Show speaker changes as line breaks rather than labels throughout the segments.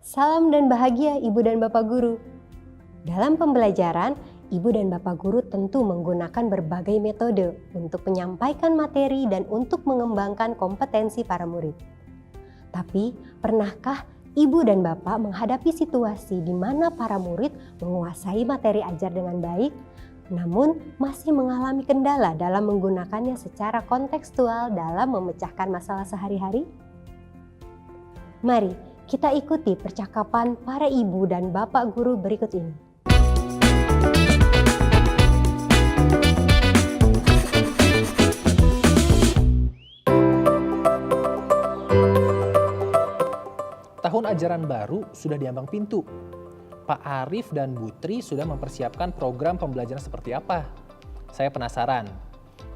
Salam dan bahagia Ibu dan Bapak Guru. Dalam pembelajaran, Ibu dan Bapak Guru tentu menggunakan berbagai metode untuk menyampaikan materi dan untuk mengembangkan kompetensi para murid. Tapi, pernahkah Ibu dan Bapak menghadapi situasi di mana para murid menguasai materi ajar dengan baik, namun masih mengalami kendala dalam menggunakannya secara kontekstual dalam memecahkan masalah sehari-hari? Mari kita ikuti percakapan para ibu dan bapak guru berikut ini.
Tahun ajaran baru sudah diambang pintu. Pak Arif dan Bu Tri sudah mempersiapkan program pembelajaran seperti apa? Saya penasaran.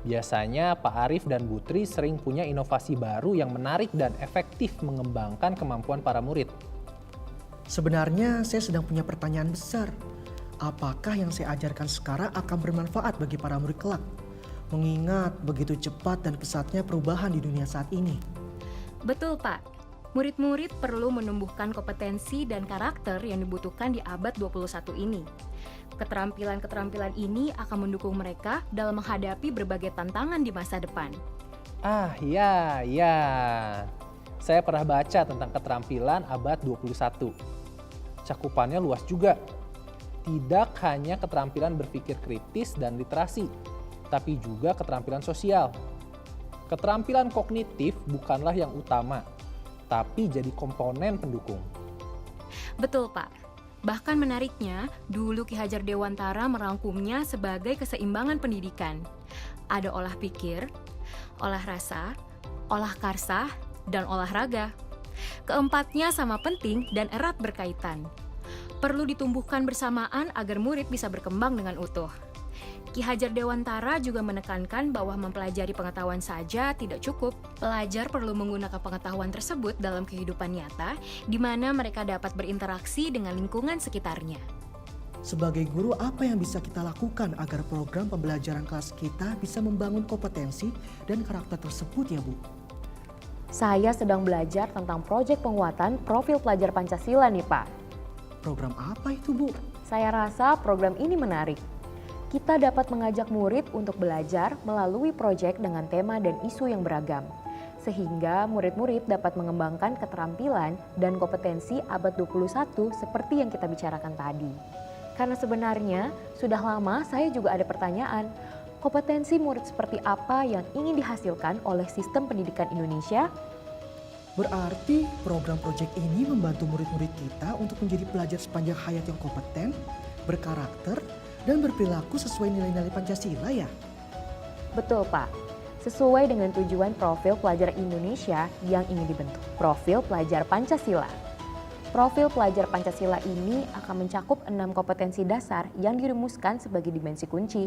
Biasanya Pak Arif dan Bu Tri sering punya inovasi baru yang menarik dan efektif mengembangkan kemampuan para murid.
Sebenarnya saya sedang punya pertanyaan besar. Apakah yang saya ajarkan sekarang akan bermanfaat bagi para murid kelak? Mengingat begitu cepat dan pesatnya perubahan di dunia saat ini.
Betul, Pak. Murid-murid perlu menumbuhkan kompetensi dan karakter yang dibutuhkan di abad 21 ini. Keterampilan-keterampilan ini akan mendukung mereka dalam menghadapi berbagai tantangan di masa depan.
Ya. Saya pernah baca tentang keterampilan abad 21. Cakupannya luas juga. Tidak hanya keterampilan berpikir kritis dan literasi, tapi juga keterampilan sosial. Keterampilan kognitif bukanlah yang utama, tapi jadi komponen pendukung.
Betul, Pak. Bahkan menariknya, dulu Ki Hajar Dewantara merangkumnya sebagai keseimbangan pendidikan. Ada olah pikir, olah rasa, olah karsa, dan olahraga. Keempatnya sama penting dan erat berkaitan. Perlu ditumbuhkan bersamaan agar murid bisa berkembang dengan utuh. Ki Hajar Dewantara juga menekankan bahwa mempelajari pengetahuan saja tidak cukup. Pelajar perlu menggunakan pengetahuan tersebut dalam kehidupan nyata, di mana mereka dapat berinteraksi dengan lingkungan sekitarnya.
Sebagai guru, apa yang bisa kita lakukan agar program pembelajaran kelas kita bisa membangun kompetensi dan karakter tersebut ya Bu?
Saya sedang belajar tentang proyek penguatan profil pelajar Pancasila nih Pak.
Program apa itu Bu?
Saya rasa program ini menarik. Kita dapat mengajak murid untuk belajar melalui proyek dengan tema dan isu yang beragam. Sehingga murid-murid dapat mengembangkan keterampilan dan kompetensi abad 21 seperti yang kita bicarakan tadi. Karena sebenarnya sudah lama saya juga ada pertanyaan, kompetensi murid seperti apa yang ingin dihasilkan oleh sistem pendidikan Indonesia?
Berarti program proyek ini membantu murid-murid kita untuk menjadi pelajar sepanjang hayat yang kompeten, berkarakter, dan berperilaku sesuai nilai-nilai Pancasila ya?
Betul Pak, sesuai dengan tujuan profil pelajar Indonesia yang ingin dibentuk, profil pelajar Pancasila. Profil pelajar Pancasila ini akan mencakup 6 kompetensi dasar yang dirumuskan sebagai dimensi kunci.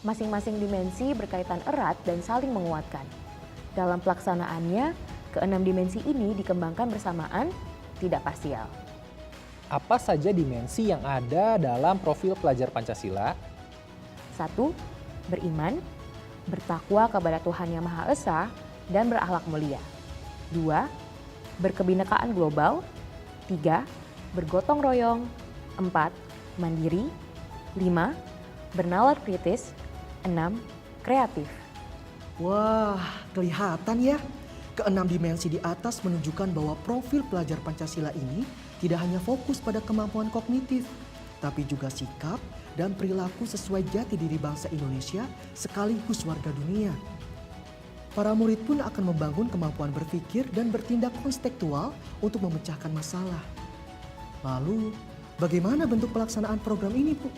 Masing-masing dimensi berkaitan erat dan saling menguatkan. Dalam pelaksanaannya, ke-6 dimensi ini dikembangkan bersamaan, tidak parsial.
Apa saja dimensi yang ada dalam profil pelajar Pancasila?
1. Beriman, bertakwa kepada Tuhan Yang Maha Esa, dan berakhlak mulia. 2. Berkebinekaan global. 3. Bergotong royong. 4. Mandiri. 5. Bernalar kritis. 6. Kreatif.
Wah, kelihatan ya. Ke-6 dimensi di atas menunjukkan bahwa profil pelajar Pancasila ini tidak hanya fokus pada kemampuan kognitif, tapi juga sikap dan perilaku sesuai jati diri bangsa Indonesia sekaligus warga dunia. Para murid pun akan membangun kemampuan berpikir dan bertindak konstektual untuk memecahkan masalah. Lalu, bagaimana bentuk pelaksanaan program ini, Bu?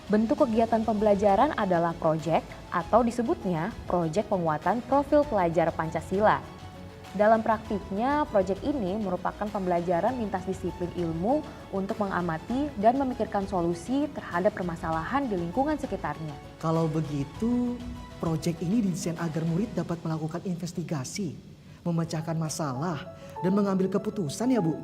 Bentuk kegiatan pembelajaran adalah proyek atau disebutnya proyek penguatan profil pelajar Pancasila. Dalam praktiknya, proyek ini merupakan pembelajaran lintas disiplin ilmu untuk mengamati dan memikirkan solusi terhadap permasalahan di lingkungan sekitarnya.
Kalau begitu, proyek ini didesain agar murid dapat melakukan investigasi, memecahkan masalah, dan mengambil keputusan ya Bu?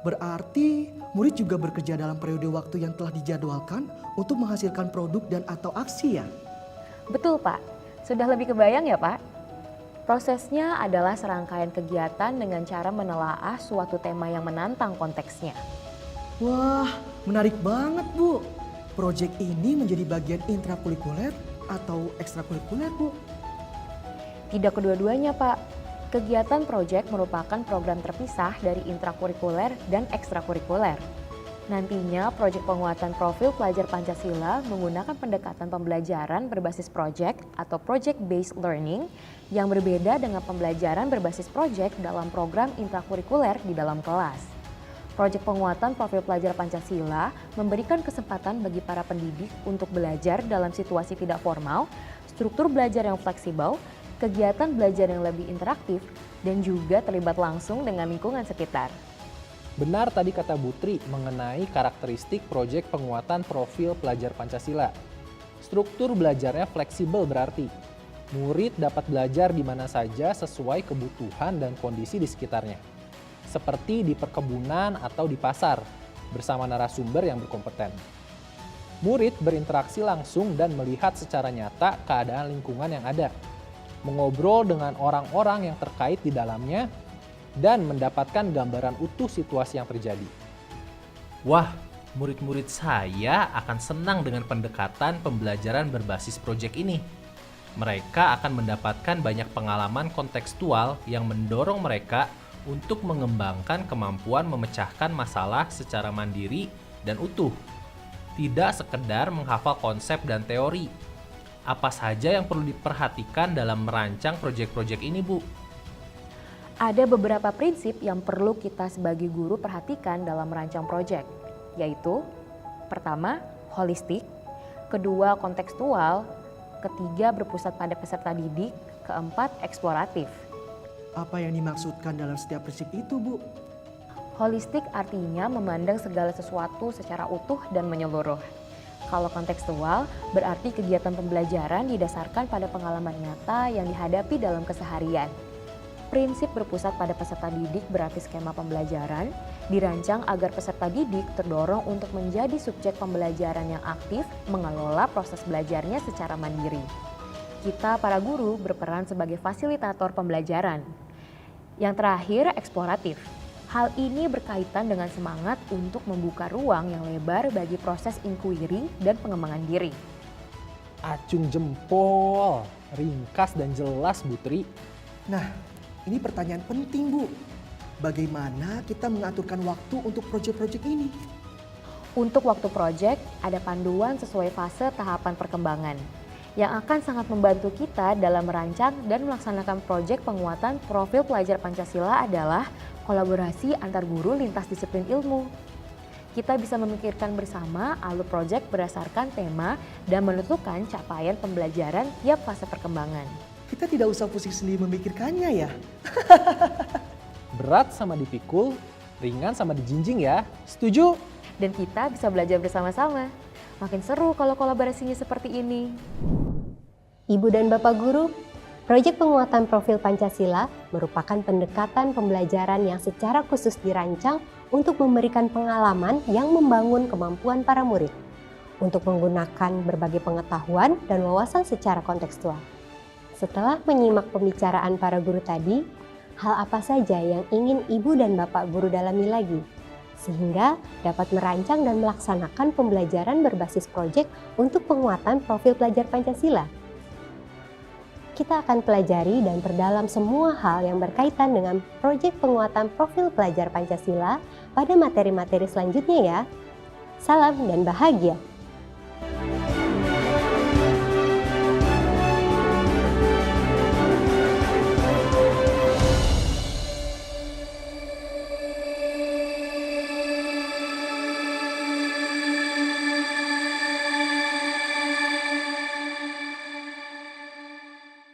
Berarti murid juga bekerja dalam periode waktu yang telah dijadwalkan untuk menghasilkan produk dan atau aksi ya?
Betul Pak, sudah lebih kebayang ya Pak? Prosesnya adalah serangkaian kegiatan dengan cara menelaah suatu tema yang menantang konteksnya.
Wah, menarik banget Bu. Proyek ini menjadi bagian intrakurikuler atau ekstrakurikuler Bu?
Tidak kedua-duanya, Pak. Kegiatan proyek merupakan program terpisah dari intrakurikuler dan ekstrakurikuler. Nantinya, proyek penguatan profil pelajar Pancasila menggunakan pendekatan pembelajaran berbasis proyek atau project-based learning yang berbeda dengan pembelajaran berbasis proyek dalam program intrakurikuler di dalam kelas. Proyek penguatan profil pelajar Pancasila memberikan kesempatan bagi para pendidik untuk belajar dalam situasi tidak formal, struktur belajar yang fleksibel, kegiatan belajar yang lebih interaktif, dan juga terlibat langsung dengan lingkungan sekitar.
Benar tadi kata Butri mengenai karakteristik proyek penguatan profil pelajar Pancasila. Struktur belajarnya fleksibel berarti murid dapat belajar di mana saja sesuai kebutuhan dan kondisi di sekitarnya. Seperti di perkebunan atau di pasar bersama narasumber yang berkompeten. Murid berinteraksi langsung dan melihat secara nyata keadaan lingkungan yang ada. Mengobrol dengan orang-orang yang terkait di dalamnya dan mendapatkan gambaran utuh situasi yang terjadi.
Wah, murid-murid saya akan senang dengan pendekatan pembelajaran berbasis proyek ini. Mereka akan mendapatkan banyak pengalaman kontekstual yang mendorong mereka untuk mengembangkan kemampuan memecahkan masalah secara mandiri dan utuh. Tidak sekedar menghafal konsep dan teori. Apa saja yang perlu diperhatikan dalam merancang proyek-proyek ini, Bu?
Ada beberapa prinsip yang perlu kita sebagai guru perhatikan dalam merancang proyek, yaitu pertama, holistik, kedua, kontekstual, ketiga, berpusat pada peserta didik, keempat, eksploratif.
Apa yang dimaksudkan dalam setiap prinsip itu Bu?
Holistik artinya memandang segala sesuatu secara utuh dan menyeluruh. Kalau kontekstual, berarti kegiatan pembelajaran didasarkan pada pengalaman nyata yang dihadapi dalam keseharian. Prinsip berpusat pada peserta didik berarti skema pembelajaran dirancang agar peserta didik terdorong untuk menjadi subjek pembelajaran yang aktif mengelola proses belajarnya secara mandiri. Kita para guru berperan sebagai fasilitator pembelajaran. Yang terakhir, eksploratif. Hal ini berkaitan dengan semangat untuk membuka ruang yang lebar bagi proses inquiry dan pengembangan diri.
Acung jempol, ringkas dan jelas Butri.
Nah, ini pertanyaan penting Bu. Bagaimana kita mengaturkan waktu untuk proyek-proyek ini?
Untuk waktu proyek, ada panduan sesuai fase tahapan perkembangan yang akan sangat membantu kita dalam merancang dan melaksanakan proyek penguatan profil pelajar Pancasila adalah kolaborasi antar guru lintas disiplin ilmu. Kita bisa memikirkan bersama alur proyek berdasarkan tema dan menentukan capaian pembelajaran tiap fase perkembangan.
Kita tidak usah pusing sendiri memikirkannya ya.
Berat sama dipikul, ringan sama dijinjing ya. Setuju?
Dan kita bisa belajar bersama-sama. Makin seru kalau kolaborasinya seperti ini.
Ibu dan Bapak Guru, proyek penguatan profil Pancasila merupakan pendekatan pembelajaran yang secara khusus dirancang untuk memberikan pengalaman yang membangun kemampuan para murid untuk menggunakan berbagai pengetahuan dan wawasan secara kontekstual. Setelah menyimak pembicaraan para guru tadi, hal apa saja yang ingin Ibu dan Bapak Guru dalami lagi, sehingga dapat merancang dan melaksanakan pembelajaran berbasis proyek untuk penguatan profil pelajar Pancasila? Kita akan pelajari dan perdalam semua hal yang berkaitan dengan proyek penguatan profil pelajar Pancasila pada materi-materi selanjutnya ya. Salam dan bahagia!